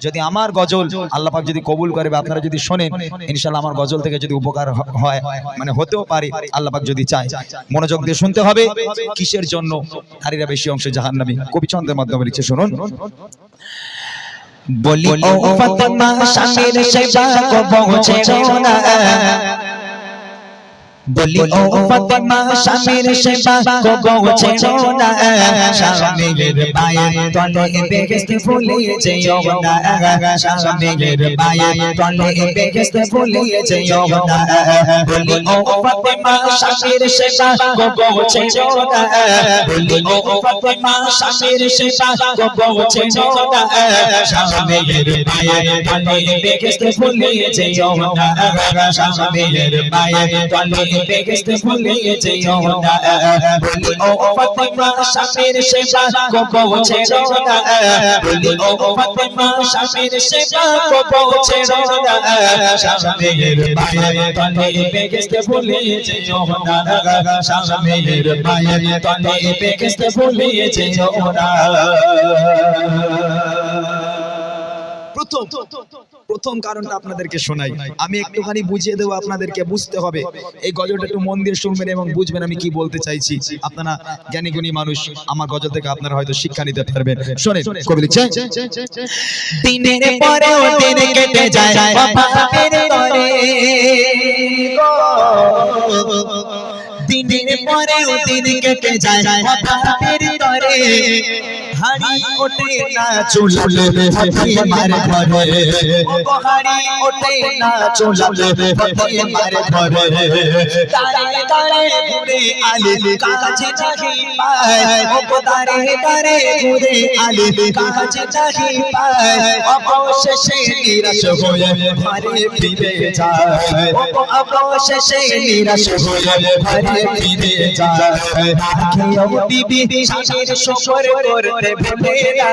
যদি আমার গজল আল্লাহ পাক যদি কবুল করে বা আপনারা যদি শোনেন, ইনশাআল্লাহ আমার গজল থেকে যদি উপকার হয়, মানে হতেও পারে আল্লাহ পাক যদি চায়। মনোযোগ দিয়ে শুনতে হবে। কিসের জন্য নারীরা বেশি অংশে জাহান্নামী? কবি ছন্দের মাধ্যমে লিখছে, শুনুন। বলি ও ফাতেমা স্বামীর সেবা কো পৌঁছে না, বলি ও ফাতেমা স্বামীর সেবা কো পৌঁছে না, স্বামীর পায়ের তলে বেহেশত ভুলে যেও না, স্বামীর পায়ের তলে বেহেশত ভুলে যেও না। বলি ও ফাতেমা স্বামীর সেবা কো পৌঁছে না, বলি ও ফাতেমা স্বামীর সেবা কো পৌঁছে না, স্বামীর পায়ের তলে বেহেশত ভুলে যেও না, স্বামীর পায়ের তলে বেহেশত ভুলে যেও না। বলি ও ফাতেমা স্বামীর সেবা কো পৌঁছে না, বলি ও ফাতেমা স্বামীর সেবা কো পৌঁছে না, স্বামীর পায়ের তলে বেহেশত ভুলে যেও না, স্বামীর পায়ের তলে বেহেশত ভুলে যেও না। প্রথম কারণটা আপনাদেরকে শোনাই, আমি একটুখানি বুঝিয়ে দেবো, আপনাদেরকে বুঝতে হবে। এই গজলটা একটু মন দিয়ে শুনবেন এবং বুঝবেন আমি কি বলতে চাইছি। আপনারা জ্ঞানী গুণী মানুষ, আমার গজল থেকে আপনারা হয়তো শিক্ষা নিতে পারবেন। শোনেন, কবি লিখছে, দিনের পরেও দিন কেটে যায় পাপের তরে, দিনের পরেও দিন কেটে যায় পাপের তরে, হাড়ি ওঠে না চুলালে ফাতেমার ঘরে, হাড়ি ওঠে না চুলালে ফাতেমার ঘরে, তারে তারে ঘুরে আলী কাজে নাহি পায়, ও তারে তারে ঘুরে আলী কাজে নাহি পায়, অবশেষে নিরাশ হয়ে ঘরে ফিরে যায়, অবশেষে নিরাশ হয়ে ঘরে ফিরে যায়। রাখিও বিবি স্বামীর শুকর করতে ভুলে না,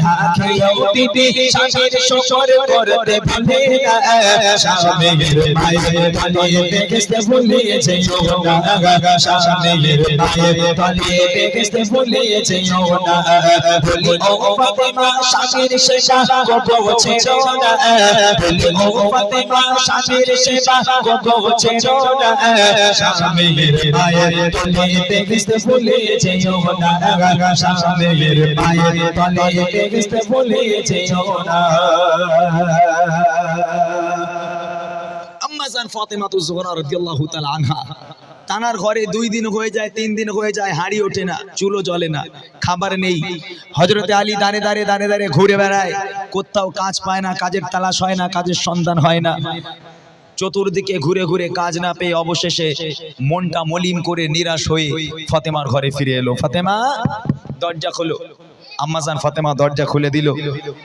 রাখিও বিবি স্বামীর শুকর করতে ভুলে না, স্বামীর পায়ের তলে বেহেশত ভুলে যেও না, স্বামীর পায়ের তলে বেহেশত ভুলে যেও না। বলি ও ফাতেমা স্বামীর সেবা কো পৌঁছে না, বলি ও ফাতেমা স্বামীর সেবা কো পৌঁছে না, স্বামীর পায়ের তলে বেহেশত ভুলে যেও না, স্বামীর পায়ের তলে বেহেশত ভুলে যেও না। আম্মা জান ফাতেমাতুজ যোহরা রাদিয়াল্লাহু তাআলা আনহা, তানার ঘরে 2 দিন হয়ে যায়, 3 দিন হয়ে যায়, হাঁড়ি ওঠে না, চুলো জ্বলে না, খাবার নেই। হযরতে আলী দাঁড়ে দাঁড়িয়ে দাঁড়ে দাঁড়িয়ে ঘুরে বেড়ায়, কোথাও কাজ পায় না, কাজের তালাশ হয় না, কাজের সন্ধান হয় না। চতুর্দিকে ঘুরে ঘুরে কাজ না পেয়ে অবশেষে মনটা মলিন করে নিরাশ হয়ে ফাতেমার ঘরে ফিরে এলো। ফাতেমা দরজা খোলো। আম্মাজান ফাতেমা দরজা খুলে দিল।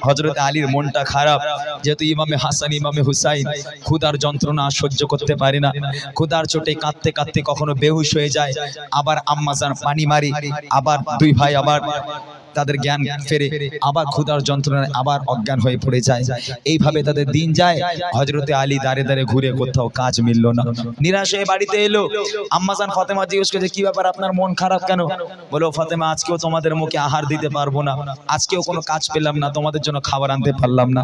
হযরতে আলীর মনটা খারাপ, যেহেতু ইমামে হাসান ইমামে হুসাইন ক্ষুধার যন্ত্রণা সহ্য করতে পারে না, ক্ষুধার চোটে কাঁদতে কাঁদতে কখনো বেহুশ হয়ে যায়, আবার আম্মাজান পানি মারি, আবার 2 ভাই আবার তাদের জ্ঞান ফেরে, আবার ক্ষুধার যন্ত্রণায় আবার অজ্ঞান হয়ে পড়ে যায়। এইভাবে তাদের দিন যায়। হযরতে আলী দাঁড়ে দাঁড়ে ঘুরে, কোথাও কাজ মিলল না, নিরাশ হয়ে বাড়িতে এলো। আম্মাজান ফাতেমা জিজ্ঞেস করছে, কি ব্যাপার, আপনার মন খারাপ কেন? বলো, ফাতেমা আজকেও তোমাদের মুখে আহার দিতে পারবো না, আজকেও কোনো কাজ পেলাম না, তোমাদের জন্য খাবার আনতে পারলাম না।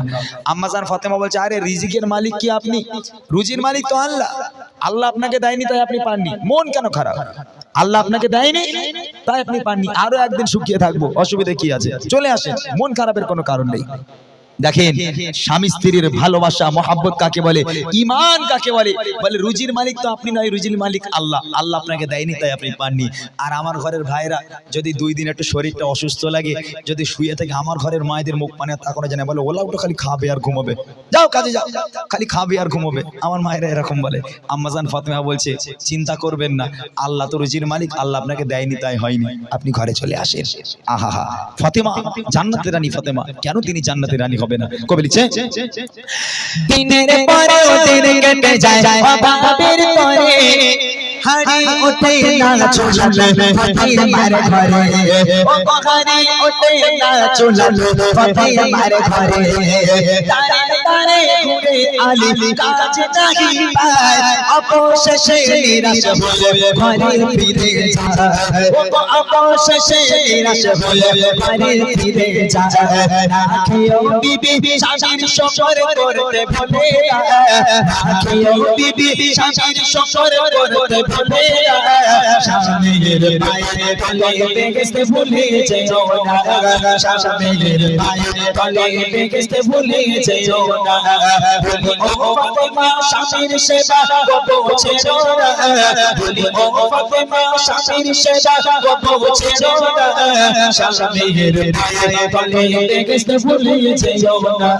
আম্মাজান ফাতেমা বলছে, আরে রিজিকের মালিক কি আপনি? রুজির মালিক তো আল্লাহ, আল্লাহ আপনাকে দেয়নি তাই আপনি পাননি, মন কেন খারাপ? আল্লাহ আপনাকে দেয়নি তাই আপনি পাননি, আরো একদিন শুকিয়ে থাকবো, অসুবিধা কি আছে, চলে আসেন, মন খারাপের কোনো কারণ নেই। দেখেন স্বামী স্ত্রীর ভালোবাসা মহব্বত কাকে বলে, ঈমান কাকে বলে। বলে রুজির মালিক তো আপনি নয়, রুজির মালিক আল্লাহ, আল্লাহ আপনাকে দেয়নি তাই আপনি পাননি। আর আমার ঘরের ভাইরা যদি 2 দিন একটু শরীরটা অসুস্থ লাগে, যদি শুয়ে থেকে আমার ঘরের মায়েদের মুখ পানে তাকানো যায় না, বলে ওলা ওটা খালি খাবে আর ঘুমাবে, যাও কাজে যাও, খালি খাবে আর ঘুমাবে। আমার মায়েরা এরকম বলে। আম্মাজান ফাতেমা বলছে, চিন্তা করবেন না, আল্লাহ তো রুজির মালিক, আল্লাহ আপনাকে দেয়নি তাই হয়নি, আপনি ঘরে চলে আসেন। আহা হা, ফাতেমা জান্নাতের রানী ফাতেমা, কেন তিনি জান্নাতের রানী হবে না। কবি লিখছে দিনের পরে দিন কেটে যায় অভাবের পরে হাড়ি ওঠে না চুলালো ফতের মার ঘরে ও হাড়ি ওঠে না চুলালো ফতের মার ঘরে তারে তারে ঘুরে আলী কাজ নাহি পায় অবশেষে নিরাশ হয়ে ঘরে ফিরে যায় ও অবশেষে নিরাশ হয়ে ঘরে ফিরে যায় না খেয়েও বিবি স্বামীর শকর করতে ভুলে না খেয়েও বিবি স্বামীর শকর করতে ভুলে স্বামীর পায়ে তলে বেগেস্তে ভুলে যেও না স্বামীর পায়ে তলে বেগেস্তে ভুলে যেও না বলি ও ফাতেমা স্বামীর সেবা করছে না বলি ও ফাতেমা স্বামীর সেবা করছে না স্বামীর পায়ে তলে বেগেস্তে ভুলে যেও না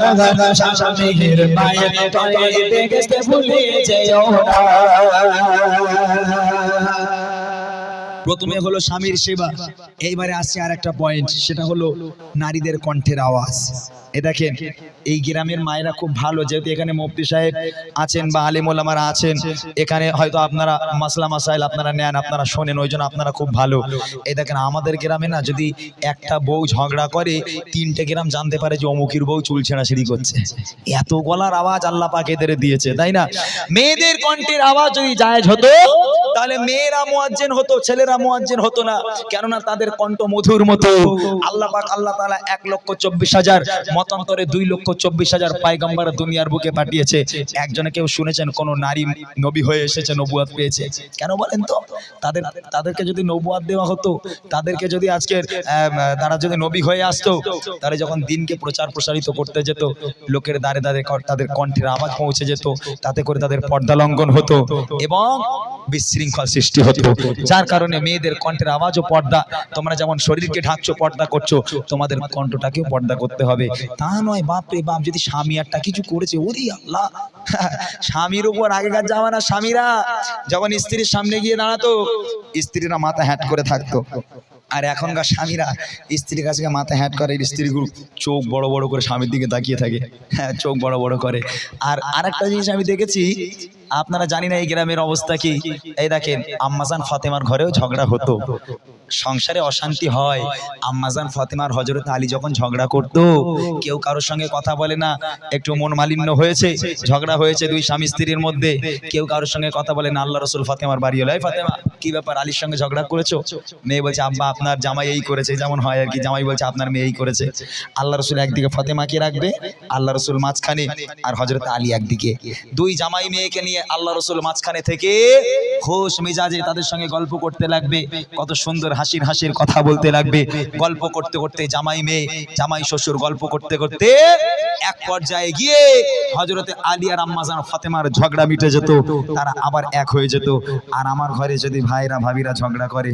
স্বামীর পায়ে তলে বেগেস্তে ভুলে যেও না। প্রথমে হলো স্বামীর সেবা, এইবারে আসছে আর একটা পয়েন্ট, সেটা হলো নারীদের কণ্ঠের আওয়াজ। এ দেখেন এই গ্রামের মায়েরা খুব ভালো, যেহেতু এখানে মুফতি সাহেব আছেন বা আলেম ওলামারা আছেন, এখানে হয়তো আপনারা মাসলা মাসাইল আপনারা নেন, আপনারা শোনেন, ওই জন্য আপনারা খুব ভালো। এই দেখেন আমাদের গ্রামে না যদি একটা বউ ঝগড়া করে 3টে গ্রাম জানতে পারে যে অমুকির বউ চুল ছেঁড়াছিড়ি করছে। এত গলার আওয়াজ আল্লাহ পাক এদের দিয়েছে, তাই না? মেয়েদের কণ্ঠের আওয়াজ যদি জায়েজ হতো তাহলে মেয়েরা মুয়াজ্জিন হতো, ছেলেরা মুয়াজ্জিন হতো না, কেননা তাদের কণ্ঠ মধুর মতো। আল্লাহ পাক আল্লাহ তাআলা 1,24,000 মতান্তরে 2,24,000 পয়গম্বর দুনিয়ার বুকে পাঠিয়েছে। একজনে কেউ শুনেছেন কোন নারী নবী হয়ে এসেছে, নবুয়ত পেয়েছে? কেন বলেন তো? তাদেরকে যদি নবুয়ত দেওয়া হতো, তাদেরকে যদি আজকের তারা যদি নবী হয়ে আসতো, তাহলে যখন দিনকে প্রচার প্রসারিত করতে যেত, লোকের দ্বারে দ্বারে তাদের কণ্ঠের আওয়াজ পৌঁছে যেত, তাতে করে তাদের পর্দা লঙ্ঘন হতো এবং বিশৃঙ্খল সৃষ্টি হতো। যার কারণে মেয়েদের কণ্ঠের আওয়াজ ও পর্দা, তোমরা যেমন শরীরকে ঢাকছো পর্দা করছো, তোমাদের কণ্ঠটাকেও পর্দা করতে হবে। তা নয় বাপ রে বাপ, যদি স্বামী একটা কিছু করেছে, ওরে আল্লাহ, স্বামীর উপর আগেকার জামানা স্বামীরা যখন স্ত্রীর সামনে গিয়ে দাঁড়াতো, স্ত্রীরা মাথা হ্যাট করে থাকতো, আর এখনকার স্বামীরা স্ত্রীর কাছে মাথা হ্যাট করে, স্ত্রীগুলো চোখ বড় বড় করে স্বামীর দিকে তাকিয়ে থাকে, হ্যাঁ চোখ বড় বড় করে। আর আরেকটা জিনিস আমি দেখেছি, আপনারা জানি না এই গ্রামের অবস্থা কি, এই দেখেন আম্মাজান ফাতেমার ঘরেও ঝগড়া হতো, সংসারে অশান্তি হয়। আম্মাজান ফাতেমার হযরত আলী যখন ঝগড়া করতো, কেউ কারোর সঙ্গে কথা বলে না, একটু মন মালিন্য হয়েছে, ঝগড়া হয়েছে দুই স্বামী স্ত্রীর মধ্যে, কেউ কারোর সঙ্গে কথা বলে না। আল্লাহ রাসূল ফাতেমার বাড়ি হলো, এই ফাতেমা কি ব্যাপার, আলীর সঙ্গে ঝগড়া করেছো? মেয়ে বলছে আব্বা আপনার জামাই এই করেছে, যেমন হয় আর কি, জামাই বলছে আপনার মেয়ে এই করেছে। আল্লাহ রাসূল একদিকে ফাতেমাকে রাখবে, আল্লাহ রাসূল মাঝখানে, আর হযরত আলী একদিকে, দুই জামাই মেয়েকে নিয়ে আল্লাহ রাসূল মাঝখানে থেকে খোশ মেজাজে তাদের সঙ্গে গল্প করতে লাগবে, কত সুন্দর হাসির হাসির কথা বলতে লাগবে। গল্প করতে করতে জামাই মেয়ে জামাই শ্বশুর গল্প করতে করতে এক পর্যায়ে গিয়ে হযরতে আলী আর আম্মাজান ফাতেমার ঝগড়া মিটে যেত, তারা আবার এক হয়ে যেত। আর আমার ঘরে যদি ভাইরা ভাবিরা ঝগড়া করে,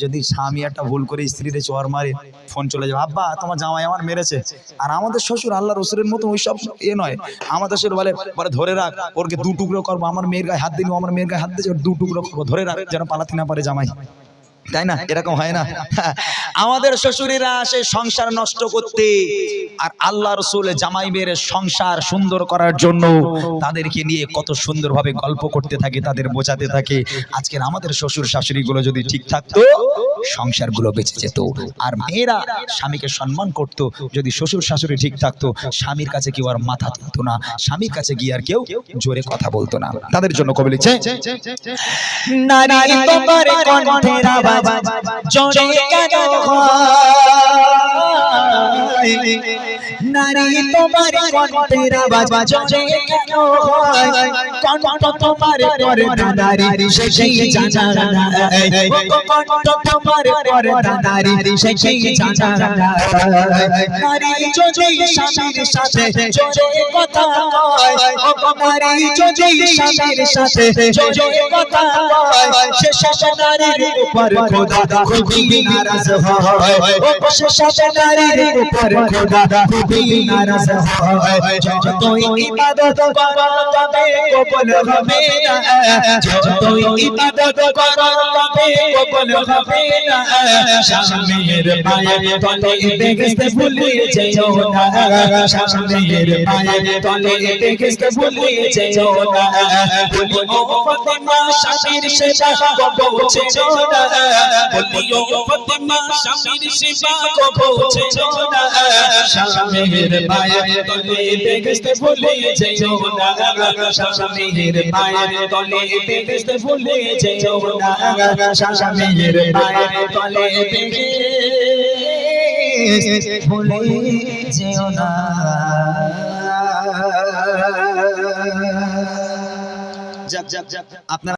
যদি স্বামী একটা ভুল করে স্ত্রীরে চর মারে, ফোন চলে যাবে, আব্বা তোমার জামাই আমার মেরেছে। আর আমাদের শ্বশুর আল্লাহ রসুলের মতো ওইসব নয়, আমাদের শ্বশুর বলে ধরে রাখ, ওরকে 2 টুকরো করবো, আমার মেয়ের গায়ে হাত দিন, আমার মেয়ের গায়ে হাত দিয়েছে, 2 টুকরো করবো, ধরে রাখ যেন পালাতে না পারে জামাই, তাই না? এরকম হয় না? আমাদের শ্বশুরেরা আসে সংসার নষ্ট করতে, আর আল্লাহ রাসূল জামাই মেয়ের সংসার সুন্দর করার জন্য তাদেরকে নিয়ে কত সুন্দরভাবে গল্প করতে থাকে, তাদের বোঝাতে থাকে। আজকের আমাদের শ্বশুর শাশুড়িগুলো যদি ঠিক থাকতো, সংসারগুলো বেঁচে যেত। আর মেয়েরা স্বামীকে সম্মান করত, যদি শ্বশুর শাশুড়ি ঠিক থাকতো, স্বামীর কাছে কেউ আর মাথা তুলতো না, স্বামীর কাছে গিয়ে আর কেউ জোরে কথা বলতো না। তাদের জন্য কবি লিখছে, নারী তোমার কণ্ঠের আওয়াজ জোরে কেন হয়, নারী তোমার কণ্ঠের আওয়াজ জোরে কেন হয়, কণ্ঠ তোমার পর্দা নারী সেই জানা নাই, কণ্ঠ তোমার পর্দা নারী সেই জানা নাই। নারী যদি স্বামীর সাথে জোরে কথা কয়, নারী যদি স্বামীর সাথে জোরে কথা কয়, সে সব নারীর উপর খোদা খুবই নারাজ হয় ও বসে সাথে নারীর উপর খোদা খুবই নারাজ হয় যতই ইবাদত করো তবে কবুল হবে না যতই ইবাদত করো তবে কবুল হবে না শামের পায়ের তলে দেখতে ভুলে যেও না শামের পায়ের তলে দেখতে ভুলে যেও না বলি ও ফাতেমা শামের সেবা পৌঁছেছো না বলি ও ফাতেমা শামের সেবা পৌঁছেছো না শামের পায়ের তলে দেখতে ভুলে যেও না শামের পায়ের তলে দেখতে ভুলে যেও না শামের পায়ের তলে দেখতে ভুলে যেও না যাক আপনারা